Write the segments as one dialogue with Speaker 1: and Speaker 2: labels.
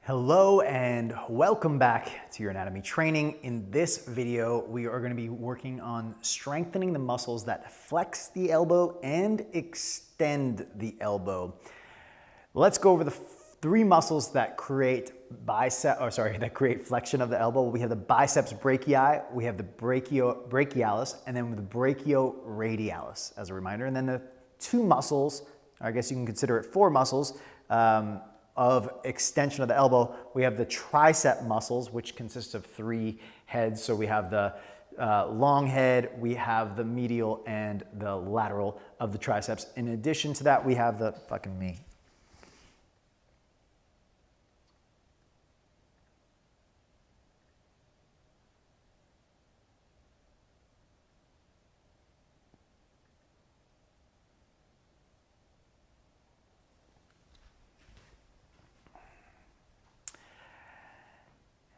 Speaker 1: Hello and welcome back to your anatomy training. In this video, we are going to be working on strengthening the muscles that flex the elbow and extend the elbow. Let's go over the three muscles that create flexion of the elbow. We have the biceps brachii, we have the brachialis, and then the brachioradialis as a reminder. And then the two muscles, or I guess you can consider it four muscles, of extension of the elbow. We have the tricep muscles, which consists of three heads. So we have the long head, we have the medial and the lateral of the triceps. In addition to that, we have the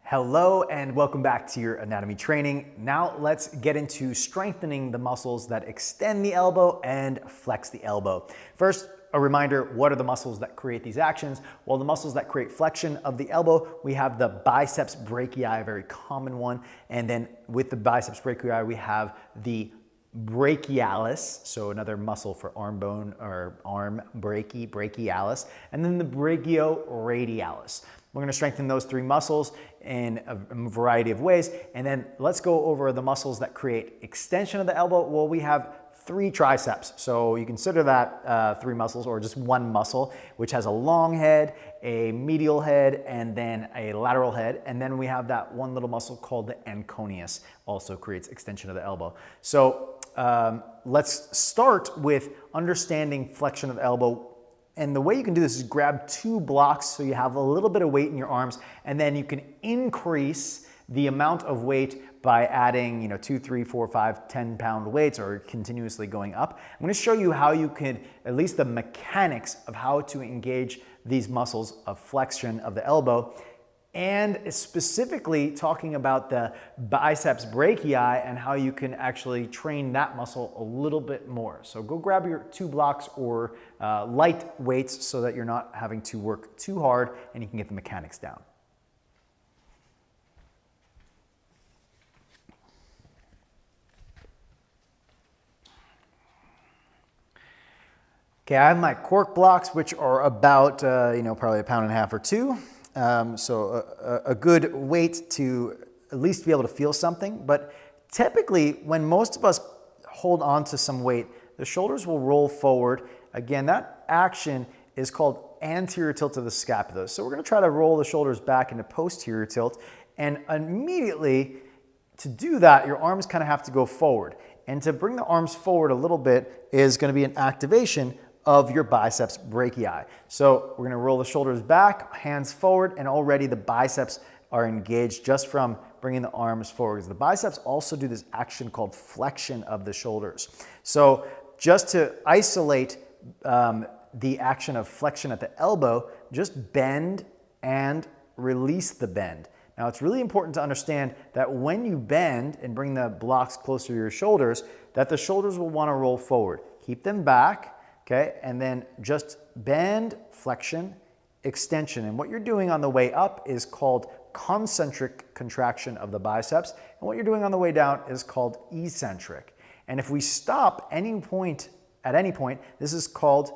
Speaker 1: Hello and welcome back to your anatomy training. Now let's get into strengthening the muscles that extend the elbow and flex the elbow. First, a reminder, what are the muscles that create these actions? Well, the muscles that create flexion of the elbow, we have the biceps brachii, a very common one. And then with the biceps brachii, we have the brachialis, so another muscle for arm bone or arm brachialis, and then the brachioradialis. We're going to strengthen those three muscles in a variety of ways. And then let's go over the muscles that create extension of the elbow. Well, we have three triceps. So you consider that three muscles or just one muscle, which has a long head, a medial head, and then a lateral head. And then we have that one little muscle called the anconeus, also creates extension of the elbow. So let's start with understanding flexion of the elbow. And the way you can do this is grab two blocks so you have a little bit of weight in your arms, and then you can increase the amount of weight by adding 2, 3, 4, 5, 10-pound weights or continuously going up. I'm going to show you how you could, at least the mechanics of how to engage these muscles of flexion of the elbow, and specifically talking about the biceps brachii and how you can actually train that muscle a little bit more. So go grab your two blocks or light weights so that you're not having to work too hard and you can get the mechanics down. Okay, I have my cork blocks, which are about, probably 1.5 pounds or 2. So a good weight to at least be able to feel something. But typically, when most of us hold on to some weight, the shoulders will roll forward. Again, that action is called anterior tilt of the scapula. So we're going to try to roll the shoulders back into posterior tilt. And immediately, to do that, your arms kind of have to go forward. And to bring the arms forward a little bit is going to be an activation of your biceps brachii. So we're gonna roll the shoulders back, hands forward, and already the biceps are engaged just from bringing the arms forward. The biceps also do this action called flexion of the shoulders. So just to isolate the action of flexion at the elbow, just bend and release the bend. Now it's really important to understand that when you bend and bring the blocks closer to your shoulders, that the shoulders will wanna roll forward. Keep them back. Okay, and then just bend, flexion, extension. And what you're doing on the way up is called concentric contraction of the biceps. And what you're doing on the way down is called eccentric. And if we stop at any point, this is called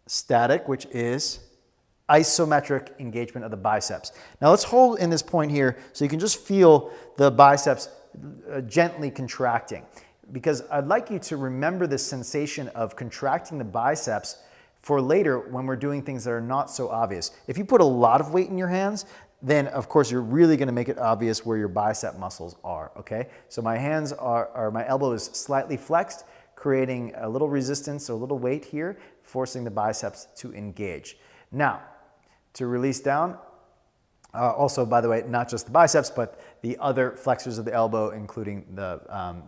Speaker 1: static, which is isometric engagement of the biceps. Now let's hold in this point here so you can just feel the biceps gently contracting, because I'd like you to remember the sensation of contracting the biceps for later when we're doing things that are not so obvious. If you put a lot of weight in your hands, then of course you're really gonna make it obvious where your bicep muscles are, okay? So my hands my elbow is slightly flexed, creating a little resistance, a little weight here, forcing the biceps to engage. Now, to release down, also, by the way, not just the biceps, but the other flexors of the elbow, including the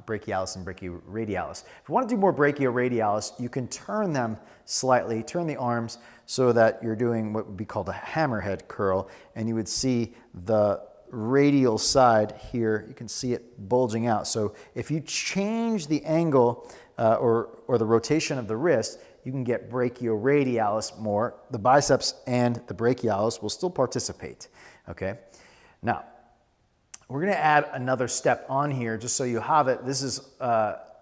Speaker 1: brachialis and brachioradialis. If you want to do more brachioradialis, you can turn them slightly, turn the arms so that you're doing what would be called a hammerhead curl, and you would see the radial side here, you can see it bulging out. So if you change the angle or the rotation of the wrist, you can get brachioradialis more. The biceps and the brachialis will still participate, okay? Now, we're gonna add another step on here just so you have it. This is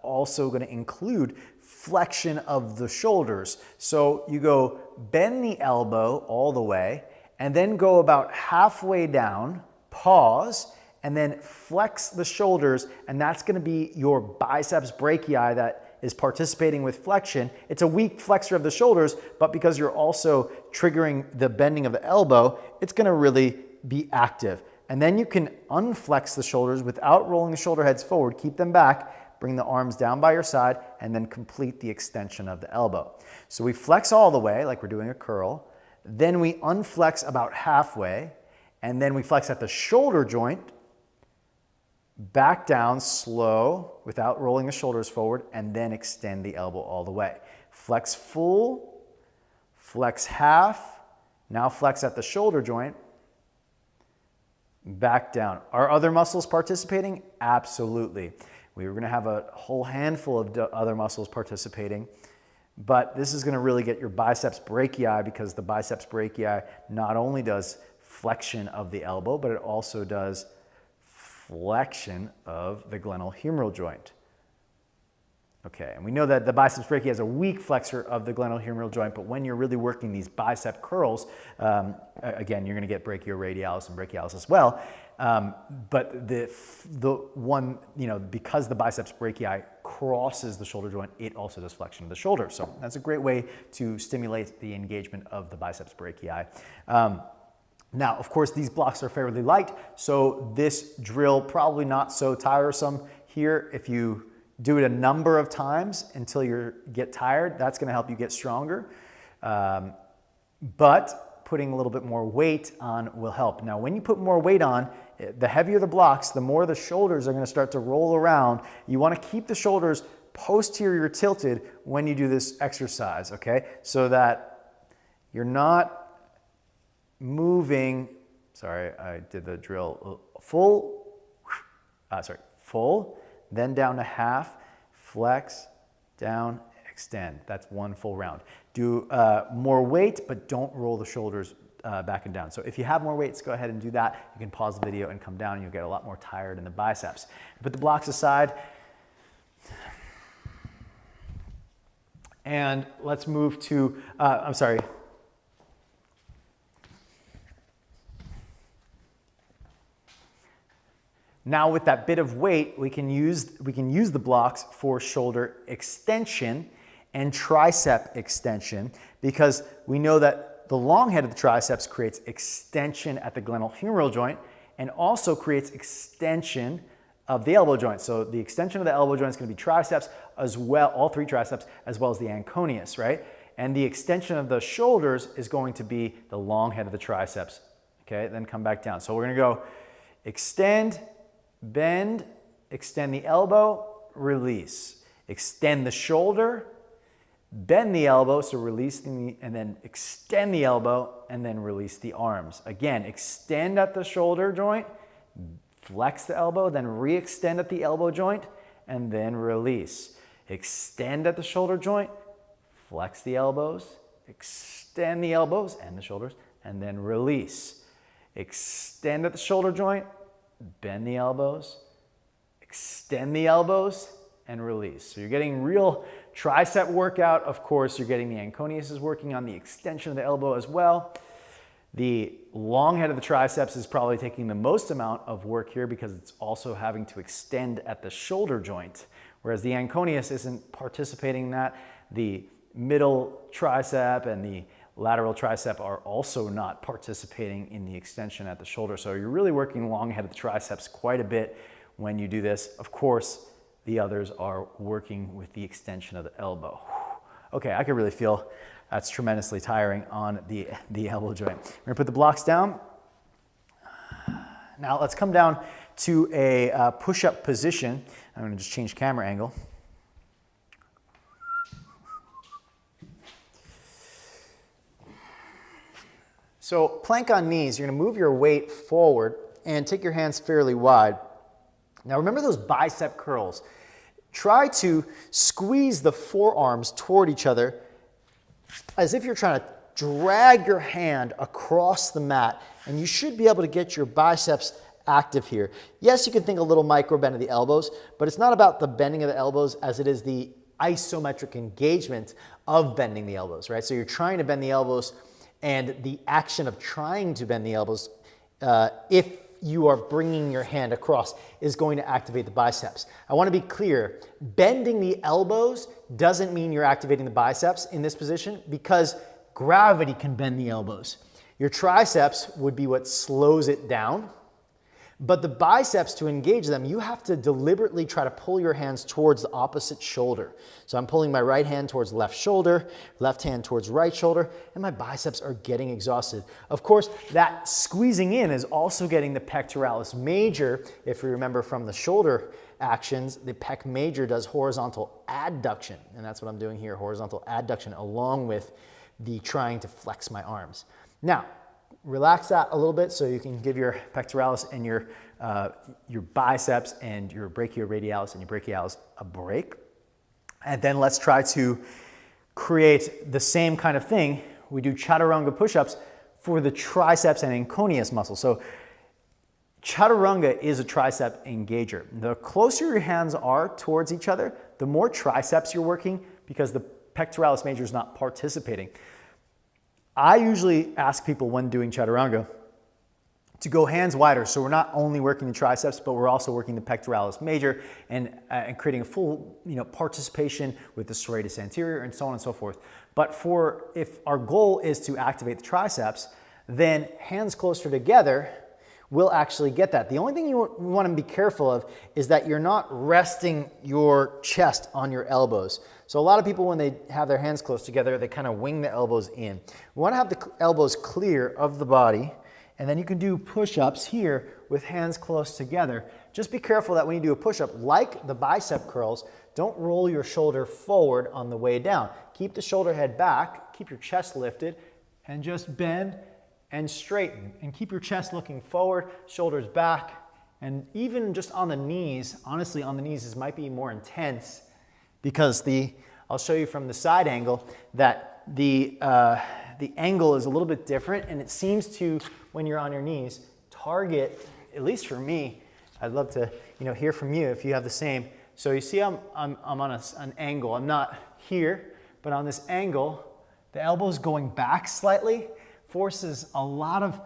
Speaker 1: also gonna include flexion of the shoulders. So you go bend the elbow all the way and then go about halfway down, pause, and then flex the shoulders, and that's gonna be your biceps brachii that is participating with flexion. It's a weak flexor of the shoulders, but because you're also triggering the bending of the elbow, it's gonna really be active. And then you can unflex the shoulders without rolling the shoulder heads forward, keep them back, bring the arms down by your side, and then complete the extension of the elbow. So we flex all the way, like we're doing a curl, then we unflex about halfway, and then we flex at the shoulder joint, back down slow without rolling the shoulders forward, and then extend the elbow all the way. Flex full, flex half, now flex at the shoulder joint, back down. Are other muscles participating? Absolutely. We were going to have a whole handful of other muscles participating, but this is going to really get your biceps brachii, because the biceps brachii not only does flexion of the elbow, but it also does flexion of the glenohumeral joint. Okay, and we know that the biceps brachii has a weak flexor of the glenohumeral joint, but when you're really working these bicep curls, again, you're going to get brachioradialis and brachialis as well. But the one, because the biceps brachii crosses the shoulder joint, it also does flexion of the shoulder. So that's a great way to stimulate the engagement of the biceps brachii. Now, of course, these blocks are fairly light, so this drill probably not so tiresome here. If you do it a number of times until you get tired, that's going to help you get stronger. But putting a little bit more weight on will help. Now, when you put more weight on, the heavier the blocks, the more the shoulders are going to start to roll around. You want to keep the shoulders posterior tilted when you do this exercise, okay? So that you're not moving, sorry, I did the drill full, then down to half, flex, down, extend. That's one full round. Do more weight, but don't roll the shoulders back and down. So if you have more weights, go ahead and do that. You can pause the video and come down, and you'll get a lot more tired in the biceps. Put the blocks aside. And let's move to, Now with that bit of weight, we can use the blocks for shoulder extension and tricep extension, because we know that the long head of the triceps creates extension at the glenohumeral joint and also creates extension of the elbow joint. So the extension of the elbow joint is going to be triceps as well, all three triceps, as well as the anconeus, right? And the extension of the shoulders is going to be the long head of the triceps. Okay, then come back down. So we're going to go extend, bend, extend the elbow, release. Extend the shoulder, bend the elbow, so release and then extend the elbow, and then release the arms. Again, extend at the shoulder joint, flex the elbow, then re-extend at the elbow joint, and then release. Extend at the shoulder joint, flex the elbows, extend the elbows and the shoulders, and then release. Extend at the shoulder joint, bend the elbows, extend the elbows, and release. So you're getting real tricep workout. Of course, you're getting the anconeus is working on the extension of the elbow as well. The long head of the triceps is probably taking the most amount of work here, because it's also having to extend at the shoulder joint, whereas the anconeus isn't participating in that. The middle tricep and the lateral tricep are also not participating in the extension at the shoulder. So you're really working long head of the triceps quite a bit when you do this. Of course, the others are working with the extension of the elbow. Okay, I can really feel that's tremendously tiring on the elbow joint. We're gonna put the blocks down. Now let's come down to a push-up position. I'm gonna just change camera angle. So plank on knees, you're gonna move your weight forward and take your hands fairly wide. Now remember those bicep curls. Try to squeeze the forearms toward each other as if you're trying to drag your hand across the mat, and you should be able to get your biceps active here. Yes, you can think a little micro bend of the elbows, but it's not about the bending of the elbows as it is the isometric engagement of bending the elbows, right? So you're trying to bend the elbows, and the action of trying to bend the elbows, if you are bringing your hand across, is going to activate the biceps. I want to be clear, bending the elbows doesn't mean you're activating the biceps in this position, because gravity can bend the elbows. Your triceps would be what slows it down, but the biceps, to engage them, you have to deliberately try to pull your hands towards the opposite shoulder. So I'm pulling my right hand towards left shoulder, left hand towards right shoulder, and my biceps are getting exhausted. Of course, that squeezing in is also getting the pectoralis major. If you remember from the shoulder actions, the pec major does horizontal adduction, and that's what I'm doing here, horizontal adduction, along with the trying to flex my arms. Now, relax that a little bit so you can give your pectoralis and your biceps and your brachioradialis and your brachialis a break. And then let's try to create the same kind of thing. We do chaturanga push-ups for the triceps and anconeus muscles. So chaturanga is a tricep engager. The closer your hands are towards each other, the more triceps you're working, because the pectoralis major is not participating. I usually ask people when doing chaturanga to go hands wider, so we're not only working the triceps, but we're also working the pectoralis major and creating a full participation with the serratus anterior and so on and so forth. But if our goal is to activate the triceps, then hands closer together will actually get that. The only thing you want to be careful of is that you're not resting your chest on your elbows. So a lot of people, when they have their hands close together, they kind of wing the elbows in. We want to have the elbows clear of the body, and then you can do push-ups here with hands close together. Just be careful that when you do a push-up, like the bicep curls, don't roll your shoulder forward on the way down. Keep the shoulder head back, keep your chest lifted, and just bend and straighten. And keep your chest looking forward, shoulders back, and even just on the knees, honestly on the knees this might be more intense, because I'll show you from the side angle that the angle is a little bit different, and it seems to, when you're on your knees, target, at least for me, I'd love to hear from you if you have the same. So you see I'm on an angle. I'm not here, but on this angle, the elbow's going back slightly, forces a lot of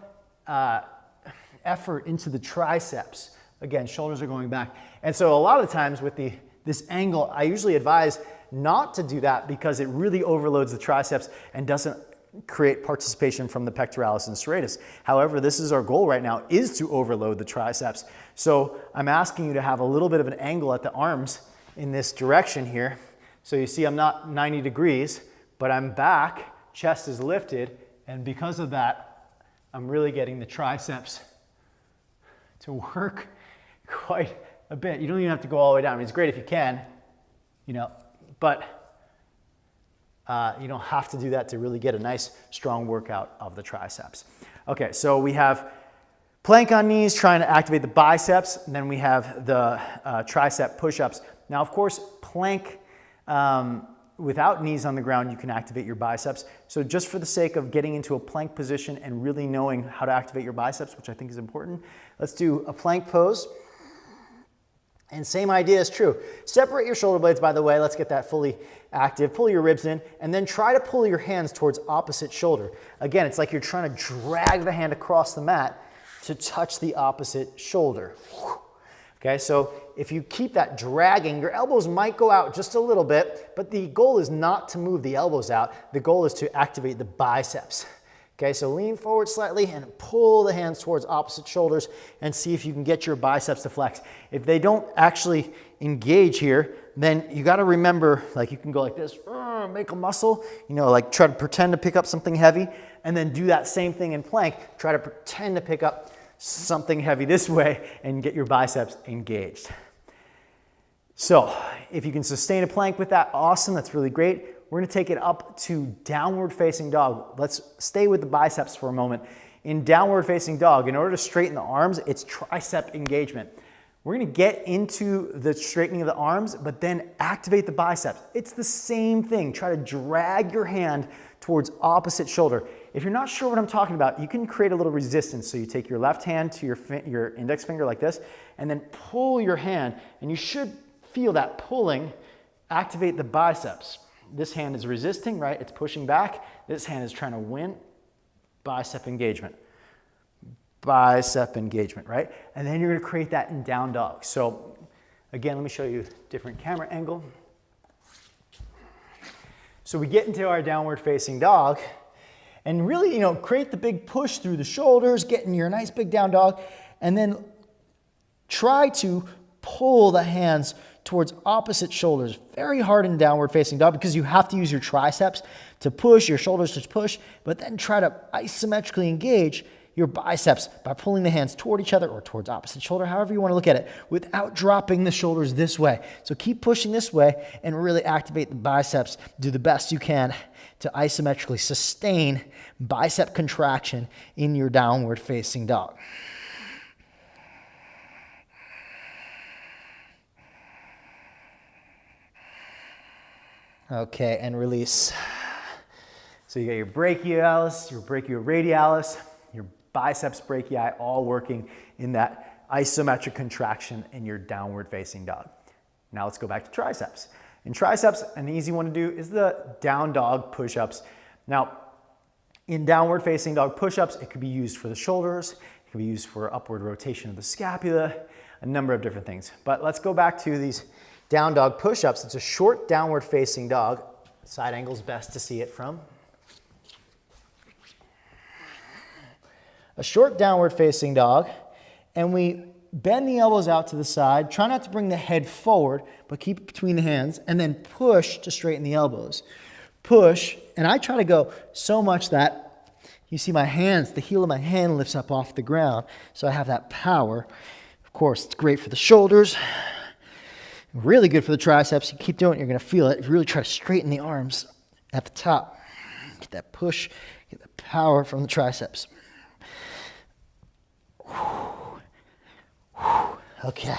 Speaker 1: effort into the triceps. Again, shoulders are going back. And so a lot of the times with this angle, I usually advise not to do that because it really overloads the triceps and doesn't create participation from the pectoralis and serratus. However, this is our goal right now, is to overload the triceps. So I'm asking you to have a little bit of an angle at the arms in this direction here. So you see I'm not 90 degrees, but I'm back, chest is lifted, and because of that, I'm really getting the triceps to work quite a bit. You don't even have to go all the way down. I mean, it's great if you can, but you don't have to do that to really get a nice strong workout of the triceps. Okay, so we have plank on knees trying to activate the biceps, and then we have the tricep push-ups. Now, of course, plank without knees on the ground, you can activate your biceps. So just for the sake of getting into a plank position and really knowing how to activate your biceps, which I think is important, let's do a plank pose. And same idea is true. Separate your shoulder blades, by the way. Let's get that fully active. Pull your ribs in, and then try to pull your hands towards opposite shoulder. Again, it's like you're trying to drag the hand across the mat to touch the opposite shoulder. Okay, so if you keep that dragging, your elbows might go out just a little bit, but the goal is not to move the elbows out. The goal is to activate the biceps. Okay, so lean forward slightly and pull the hands towards opposite shoulders and see if you can get your biceps to flex. If they don't actually engage here, then you got to remember, like you can go like this, make a muscle, like try to pretend to pick up something heavy, and then do that same thing in plank. Try to pretend to pick up something heavy this way and get your biceps engaged. So if you can sustain a plank with that, awesome, that's really great. We're gonna take it up to downward facing dog. Let's stay with the biceps for a moment. In downward facing dog, in order to straighten the arms, it's tricep engagement. We're gonna get into the straightening of the arms, but then activate the biceps. It's the same thing. Try to drag your hand towards opposite shoulder. If you're not sure what I'm talking about, you can create a little resistance. So you take your left hand to your index finger like this, and then pull your hand, and you should feel that pulling activate the biceps. This hand is resisting, right? It's pushing back. This hand is trying to win. Bicep engagement. Bicep engagement, right? And then you're gonna create that in down dog. So again, let me show you a different camera angle. So we get into our downward facing dog and really, create the big push through the shoulders, get in your nice big down dog, and then try to pull the hands towards opposite shoulders. Very hard in downward facing dog because you have to use your triceps to push, your shoulders to push, but then try to isometrically engage your biceps by pulling the hands toward each other or towards opposite shoulder, however you want to look at it, without dropping the shoulders this way. So keep pushing this way and really activate the biceps. Do the best you can to isometrically sustain bicep contraction in your downward facing dog. Okay, and release. So you got your brachialis, your brachioradialis, your biceps brachii all working in that isometric contraction in your downward facing dog. Now let's go back to triceps. In triceps, an easy one to do is the down dog push-ups. Now, in downward facing dog push-ups, it could be used for the shoulders, it can be used for upward rotation of the scapula, a number of different things. But let's go back to these down dog push-ups. It's a short downward facing dog. Side angle is best to see it from. A short downward facing dog, and we bend the elbows out to the side. Try not to bring the head forward, but keep it between the hands, and then push to straighten the elbows. Push, and I try to go so much that you see my hands, the heel of my hand lifts up off the ground, so I have that power. Of course, it's great for the shoulders, really good for the triceps. You keep doing it, you're gonna feel it. If you really try to straighten the arms at the top, get that push, get the power from the triceps. Okay,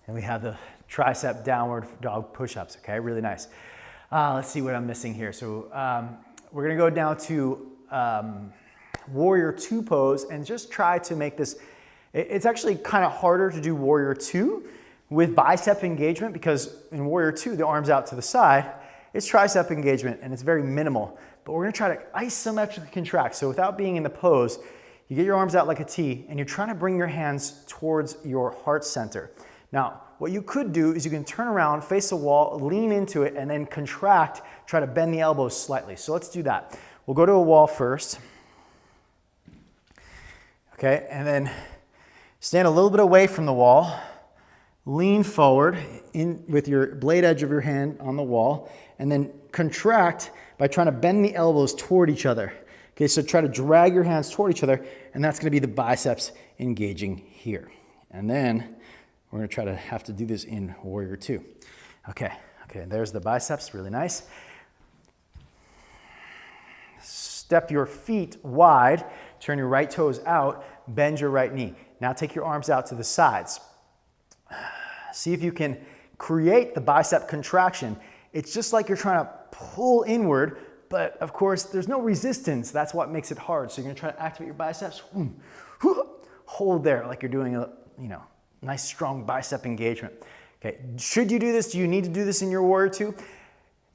Speaker 1: and we have the tricep downward dog push-ups, okay, really nice. Let's see what I'm missing here. So we're gonna go down to Warrior Two pose and just try to make this, it's actually kind of harder to do Warrior Two with bicep engagement because in Warrior Two, the arms out to the side, it's tricep engagement and it's very minimal, but we're gonna try to isometrically contract. So without being in the pose, you get your arms out like a T and you're trying to bring your hands towards your heart center. Now, what you could do is you can turn around, face a wall, lean into it, and then contract, try to bend the elbows slightly. So let's do that. We'll go to a wall first. Okay, and then stand a little bit away from the wall. Lean forward in with your blade edge of your hand on the wall, and then contract by trying to bend the elbows toward each other. Okay, so try to drag your hands toward each other, and that's gonna be the biceps engaging here. And then we're gonna try to have to do this in Warrior Two. Okay, there's the biceps, really nice. Step your feet wide, turn your right toes out, bend your right knee. Now take your arms out to the sides. See if you can create the bicep contraction. It's just like you're trying to pull inward, but of course, there's no resistance. That's what makes it hard. So you're gonna try to activate your biceps. Hold there like you're doing a, nice strong bicep engagement. Okay, should you do this? Do you need to do this in your Warrior Two?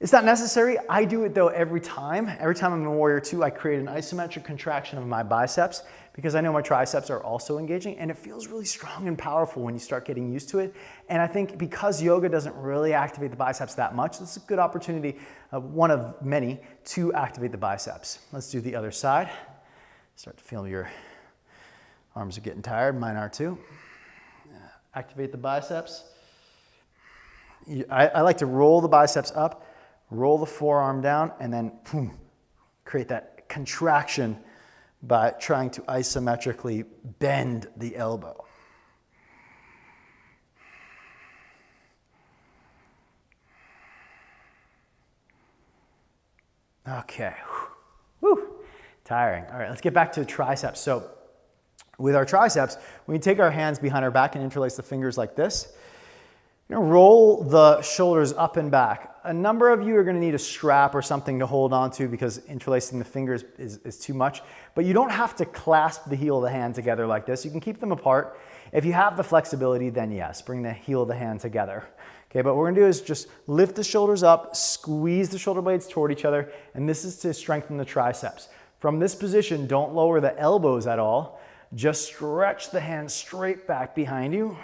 Speaker 1: It's not necessary. I do it though every time. Every time I'm in Warrior Two, I create an isometric contraction of my biceps because I know my triceps are also engaging and it feels really strong and powerful when you start getting used to it. And I think because yoga doesn't really activate the biceps that much, this is a good opportunity, one of many, to activate the biceps. Let's do the other side. Start to feel your arms are getting tired, mine are too. Activate the biceps. I like to roll the biceps up, roll the forearm down, and then boom, create that contraction by trying to isometrically bend the elbow. Okay, whew. Tiring. All right, let's get back to triceps. So with our triceps, we take our hands behind our back and interlace the fingers like this. You're gonna roll the shoulders up and back. A number of you are gonna need a strap or something to hold on to because interlacing the fingers is too much. But you don't have to clasp the heel of the hand together like this. You can keep them apart. If you have the flexibility, then yes, bring the heel of the hand together. Okay, but what we're gonna do is just lift the shoulders up, squeeze the shoulder blades toward each other, and this is to strengthen the triceps. From this position, don't lower the elbows at all. Just stretch the hands straight back behind you.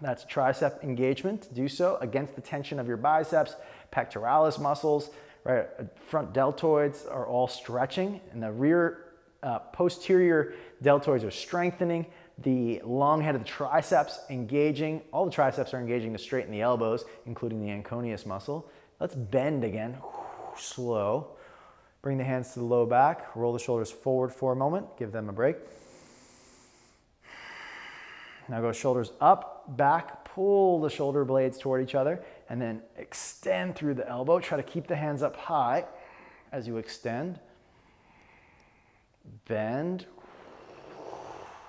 Speaker 1: That's tricep engagement. Do so against the tension of your biceps, pectoralis muscles, right? Front deltoids are all stretching, and the rear posterior deltoids are strengthening. The long head of the triceps engaging. All the triceps are engaging to straighten the elbows, including the anconeus muscle. Let's bend again. Slow. Bring the hands to the low back. Roll the shoulders forward for a moment. Give them a break. Now go shoulders up, back, pull the shoulder blades toward each other, and then extend through the elbow. Try to keep the hands up high as you extend. Bend.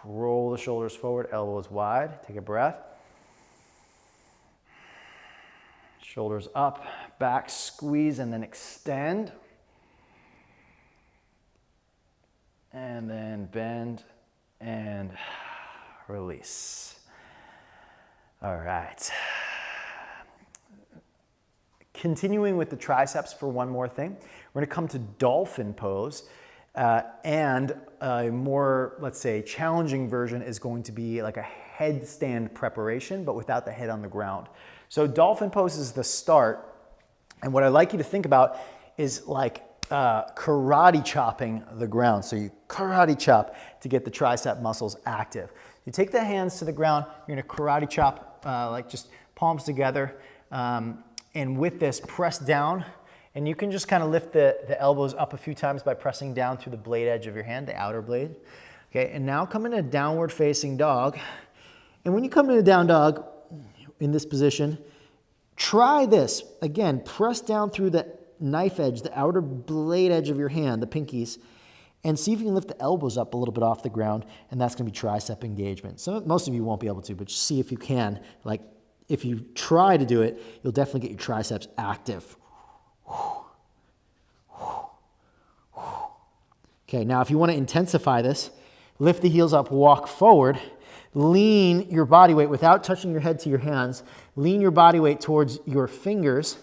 Speaker 1: Roll the shoulders forward, elbows wide. Take a breath. Shoulders up, back, squeeze, and then extend. And then bend and release. All right. Continuing with the triceps for one more thing, we're gonna come to dolphin pose. And a more, let's say, challenging version is going to be like a headstand preparation, but without the head on the ground. So dolphin pose is the start. And what I'd like you to think about is like karate chopping the ground. So you karate chop to get the tricep muscles active. You take the hands to the ground, you're gonna karate chop like just palms together. And with this, press down. And you can just kind of lift the elbows up a few times by pressing down through the blade edge of your hand, the outer blade. Okay, and now come into a downward facing dog. And when you come into down dog, in this position, try this. Again, press down through the knife edge, the outer blade edge of your hand, the pinkies, and see if you can lift the elbows up a little bit off the ground, and that's gonna be tricep engagement. Most of you won't be able to, but just see if you can. Like, if you try to do it, you'll definitely get your triceps active. Okay, now if you want to intensify this, lift the heels up, walk forward, lean your body weight without touching your head to your hands, lean your body weight towards your fingers,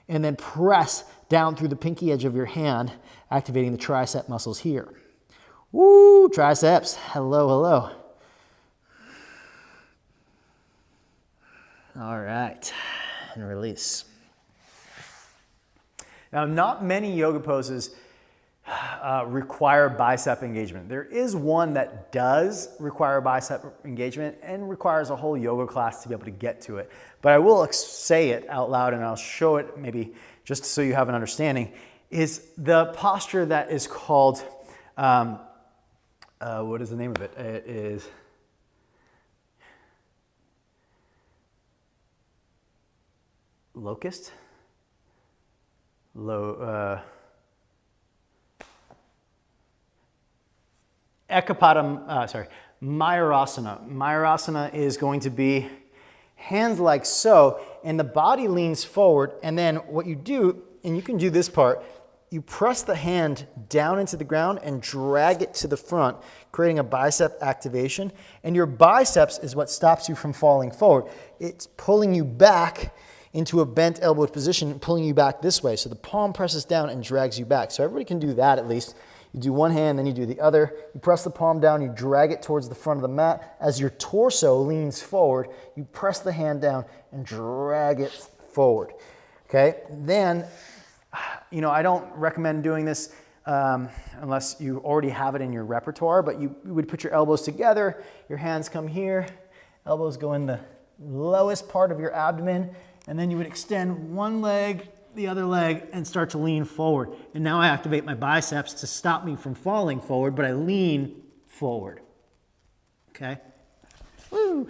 Speaker 1: and then press down through the pinky edge of your hand, activating the tricep muscles here. Woo, triceps, hello, hello. All right, and release. Now, not many yoga poses require bicep engagement. There is one that does require bicep engagement and requires a whole yoga class to be able to get to it. But I will say it out loud and I'll show it maybe just so you have an understanding, is the posture that is called, what is the name of it? It is locust? Mayurasana. Mayurasana is going to be hands like so, and the body leans forward, and then what you do, and you can do this part, you press the hand down into the ground and drag it to the front, creating a bicep activation, and your biceps is what stops you from falling forward. It's pulling you back into a bent elbow position and pulling you back this way. So the palm presses down and drags you back. So everybody can do that at least. You do one hand, then you do the other. You press the palm down, you drag it towards the front of the mat. As your torso leans forward, you press the hand down and drag it forward. Okay, then, you know, I don't recommend doing this unless you already have it in your repertoire, but you would put your elbows together, your hands come here, elbows go in the lowest part of your abdomen, and then you would extend one leg, the other leg, and start to lean forward. And now I activate my biceps to stop me from falling forward, but I lean forward. Okay? Woo!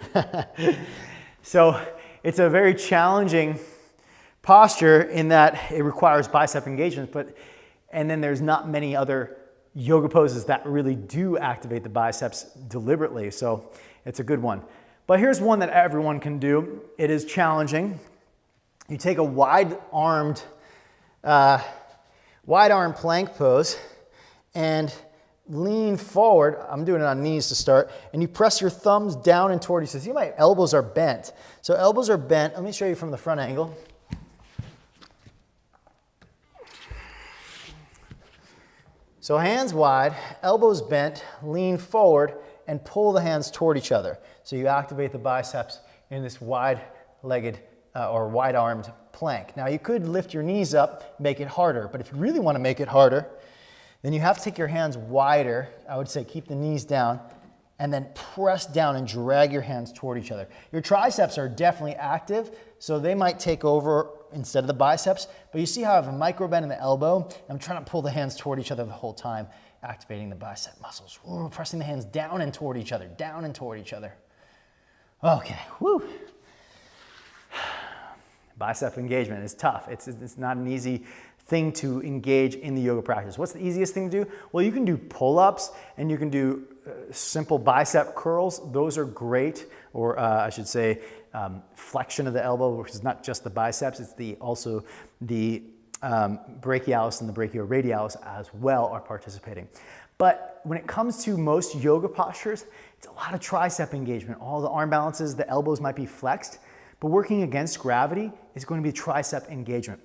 Speaker 1: So it's a very challenging posture in that it requires bicep engagement, and then there's not many other yoga poses that really do activate the biceps deliberately. So it's a good one. But here's one that everyone can do. It is challenging. You take a wide arm plank pose and lean forward. I'm doing it on knees to start. And you press your thumbs down and toward you. So see, my elbows are bent. So elbows are bent. Let me show you from the front angle. So hands wide, elbows bent, lean forward, and pull the hands toward each other. So you activate the biceps in this wide-legged or wide-armed plank. Now you could lift your knees up, make it harder, but if you really want to make it harder, then you have to take your hands wider. I would say keep the knees down and then press down and drag your hands toward each other. Your triceps are definitely active, so they might take over instead of the biceps, but you see how I have a micro bend in the elbow? I'm trying to pull the hands toward each other the whole time, activating the bicep muscles. Ooh, pressing the hands down and toward each other, down and toward each other. Okay, whoo. Bicep engagement is tough. It's not an easy thing to engage in the yoga practice. What's the easiest thing to do? Well, you can do pull-ups and you can do simple bicep curls. Those are great, or I should say flexion of the elbow, which is not just the biceps, it's also the brachialis and the brachioradialis as well are participating. But when it comes to most yoga postures, it's a lot of tricep engagement. All the arm balances, the elbows might be flexed, but working against gravity is going to be tricep engagement.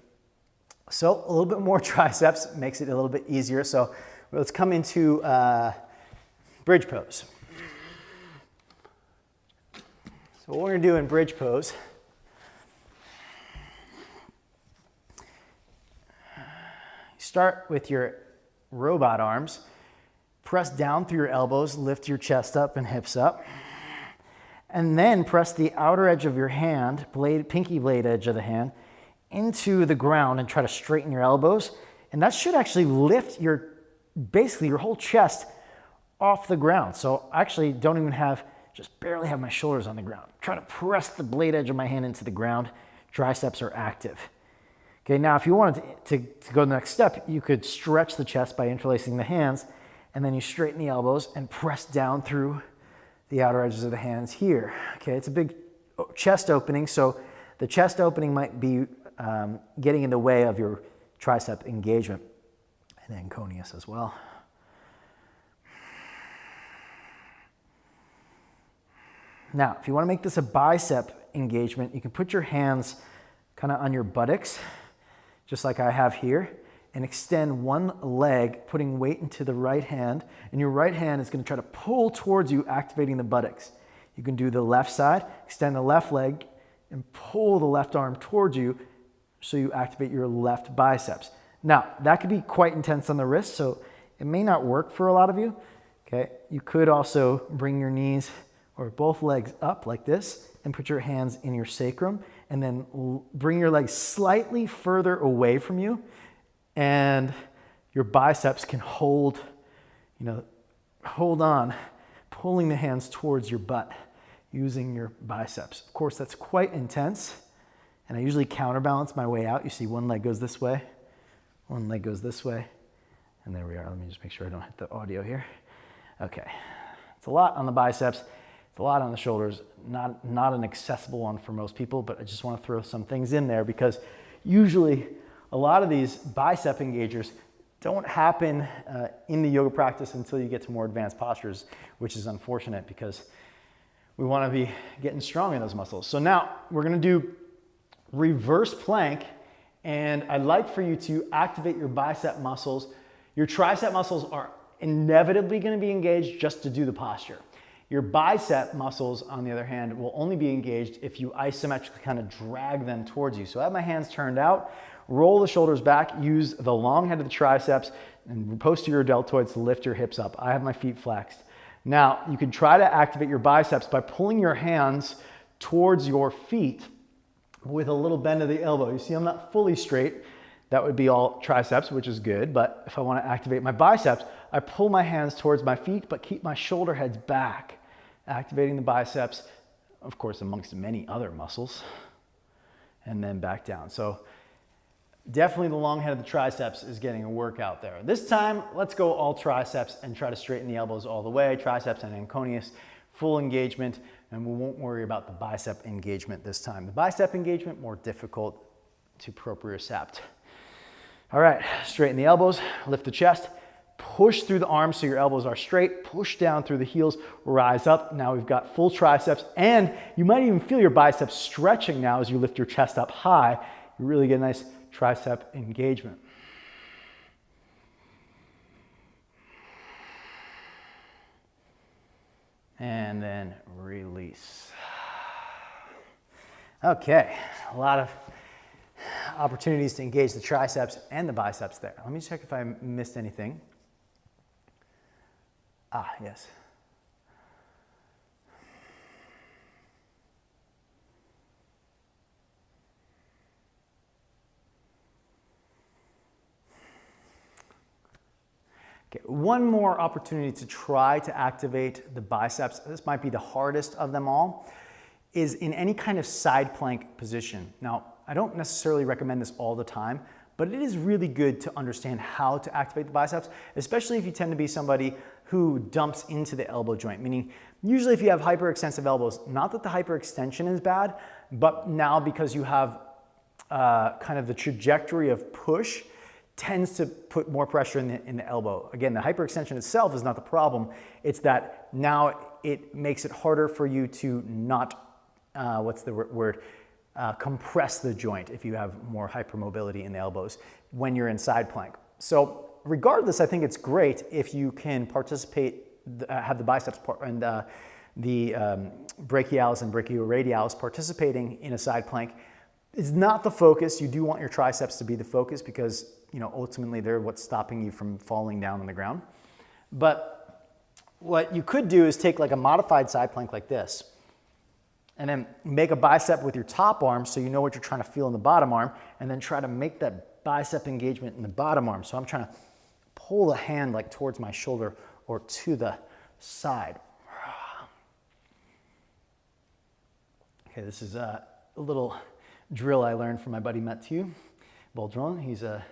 Speaker 1: So a little bit more triceps makes it a little bit easier. So let's come into bridge pose. So what we're going to do in bridge pose, start with your robot arms, press down through your elbows, lift your chest up and hips up, and then press the outer edge of your hand, pinky blade edge of the hand, into the ground and try to straighten your elbows. And that should actually lift basically your whole chest off the ground. So I actually don't even just barely have my shoulders on the ground. Try to press the blade edge of my hand into the ground. Triceps are active. Okay, now if you wanted to go to the next step, you could stretch the chest by interlacing the hands, and then you straighten the elbows and press down through the outer edges of the hands here. Okay, it's a big chest opening, so the chest opening might be getting in the way of your tricep engagement, and then conius as well. Now, if you want to make this a bicep engagement, you can put your hands kind of on your buttocks, just like I have here, and extend one leg, putting weight into the right hand, and your right hand is going to try to pull towards you, activating the buttocks. You can do the left side, extend the left leg, and pull the left arm towards you, so you activate your left biceps. Now, that could be quite intense on the wrist, so it may not work for a lot of you. Okay, you could also bring your knees or both legs up like this and put your hands in your sacrum, and then bring your legs slightly further away from you, and your biceps can hold on, pulling the hands towards your butt using your biceps. Of course, that's quite intense. And I usually counterbalance my way out. You see one leg goes this way, one leg goes this way, and there we are. Let me just make sure I don't hit the audio here. Okay, it's a lot on the biceps, it's a lot on the shoulders, not an accessible one for most people, but I just want to throw some things in there because usually a lot of these bicep engagers don't happen in the yoga practice until you get to more advanced postures, which is unfortunate because we want to be getting strong in those muscles. So now we're going to do reverse plank, and I'd like for you to activate your bicep muscles. Your tricep muscles are inevitably going to be engaged just to do the posture. Your bicep muscles, on the other hand, will only be engaged if you isometrically kind of drag them towards you. So I have my hands turned out, roll the shoulders back, use the long head of the triceps and posterior deltoids to lift your hips up. I have my feet flexed. Now, you can try to activate your biceps by pulling your hands towards your feet with a little bend of the elbow. You see, I'm not fully straight. That would be all triceps, which is good. But if I want to activate my biceps, I pull my hands towards my feet, but keep my shoulder heads back, activating the biceps, of course, amongst many other muscles, and then back down. So definitely the long head of the triceps is getting a workout there. This time, let's go all triceps and try to straighten the elbows all the way. Triceps and anconeus, full engagement, and we won't worry about the bicep engagement this time. The bicep engagement, more difficult to propriocept. All right, straighten the elbows, lift the chest, push through the arms so your elbows are straight, push down through the heels, rise up. Now we've got full triceps, and you might even feel your biceps stretching now as you lift your chest up high. You really get a nice tricep engagement. And then release. Okay, a lot of opportunities to engage the triceps and the biceps there. Let me check if I missed anything. Ah, yes. Okay, one more opportunity to try to activate the biceps. This might be the hardest of them all, is in any kind of side plank position. Now, I don't necessarily recommend this all the time, but it is really good to understand how to activate the biceps, especially if you tend to be somebody who dumps into the elbow joint, meaning usually if you have hyperextensive elbows, not that the hyperextension is bad, but now because you have kind of the trajectory of push tends to put more pressure in the elbow. Again, the hyperextension itself is not the problem. It's that now it makes it harder for you to not, compress the joint if you have more hypermobility in the elbows when you're in side plank. So regardless, I think it's great if you can participate, have the biceps and the brachialis and brachioradialis participating in a side plank. It's not the focus. You do want your triceps to be the focus because, you know, ultimately they're what's stopping you from falling down on the ground. But what you could do is take like a modified side plank like this and then make a bicep with your top arm so you know what you're trying to feel in the bottom arm, and then try to make that bicep engagement in the bottom arm. So I'm trying to pull the hand like towards my shoulder or to the side. Okay, this is a little drill I learned from my buddy Mathieu Baudron. He's a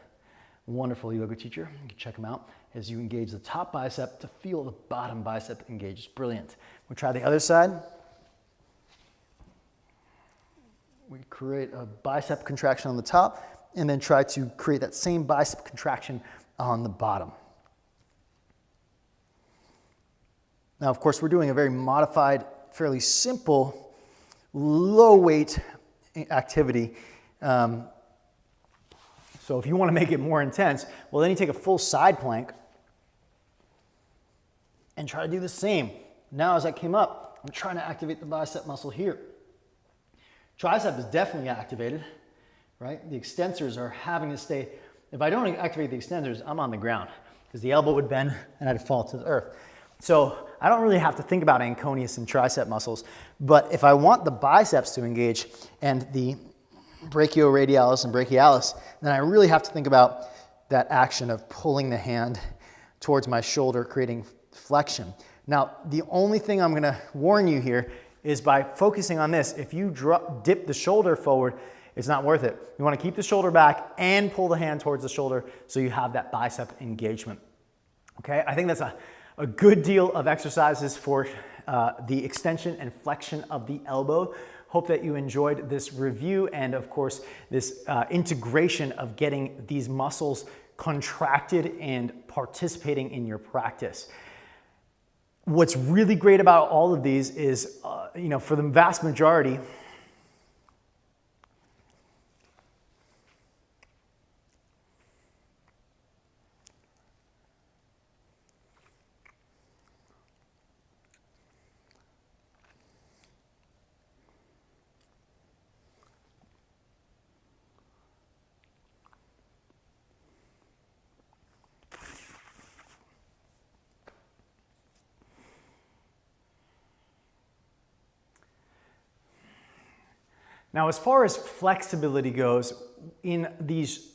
Speaker 1: wonderful yoga teacher. You can check him out as you engage the top bicep to feel the bottom bicep engage. It's brilliant. We'll try the other side. We create a bicep contraction on the top and then try to create that same bicep contraction on the bottom. Now, of course, we're doing a very modified, fairly simple, low weight activity. So if you want to make it more intense, well, then you take a full side plank and try to do the same. Now, as I came up, I'm trying to activate the bicep muscle here. Tricep is definitely activated, right? The extensors are having to stay. If I don't activate the extensors, I'm on the ground because the elbow would bend and I'd fall to the earth. So I don't really have to think about anconeus and tricep muscles, but if I want the biceps to engage and the brachioradialis and brachialis, then I really have to think about that action of pulling the hand towards my shoulder, creating flexion. Now, the only thing I'm gonna warn you here is by focusing on this, if you dip the shoulder forward, it's not worth it. You wanna keep the shoulder back and pull the hand towards the shoulder so you have that bicep engagement. Okay, I think that's a good deal of exercises for the extension and flexion of the elbow. Hope that you enjoyed this review and of course this integration of getting these muscles contracted and participating in your practice. What's really great about all of these is, for the vast majority, now, as far as flexibility goes, in these,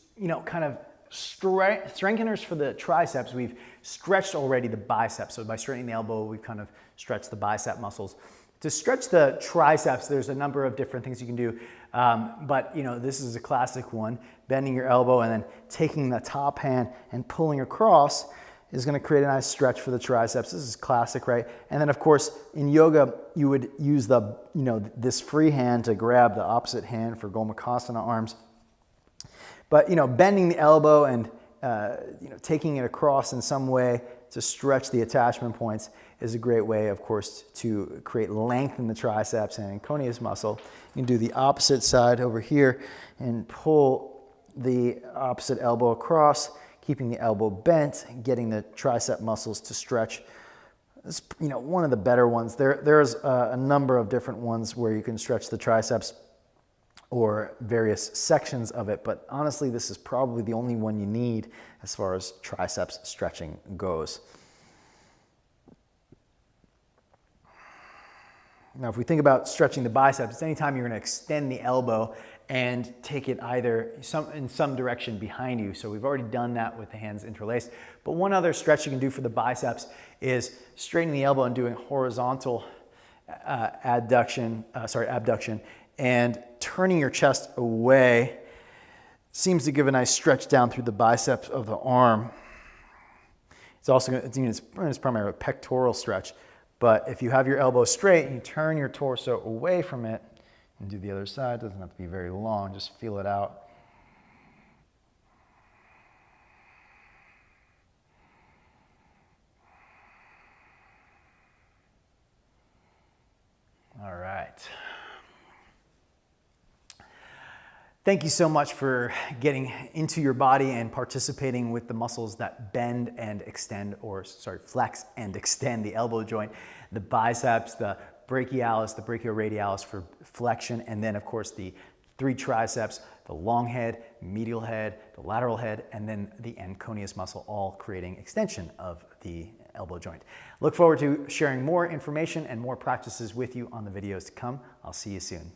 Speaker 1: kind of strengtheners for the triceps, we've stretched already the biceps. So by straightening the elbow, we've kind of stretched the bicep muscles. To stretch the triceps, there's a number of different things you can do, but this is a classic one. Bending your elbow and then taking the top hand and pulling across is going to create a nice stretch for the triceps. This is classic, right? And then of course in yoga you would use this free hand to grab the opposite hand for Gomukhasana arms. But bending the elbow and taking it across in some way to stretch the attachment points is a great way, of course, to create length in the triceps and coneus muscle. You can do the opposite side over here and pull the opposite elbow across, keeping the elbow bent, getting the tricep muscles to stretch. It's one of the better ones. There's a number of different ones where you can stretch the triceps or various sections of it, but honestly, this is probably the only one you need as far as triceps stretching goes. Now, if we think about stretching the biceps, it's anytime you're going to extend the elbow and take it either in some direction behind you. So we've already done that with the hands interlaced. But one other stretch you can do for the biceps is straightening the elbow and doing horizontal abduction and turning your chest away. Seems to give a nice stretch down through the biceps of the arm. It's also it's primarily a pectoral stretch. But if you have your elbow straight and you turn your torso away from it and do the other side, it doesn't have to be very long, just feel it out. All right. Thank you so much for getting into your body and participating with the muscles that bend and extend, flex and extend the elbow joint, the biceps, the brachialis, the brachioradialis for flexion, and then of course the three triceps, the long head, medial head, the lateral head, and then the end coneus muscle, all creating extension of the elbow joint. Look forward to sharing more information and more practices with you on the videos to come. I'll see you soon.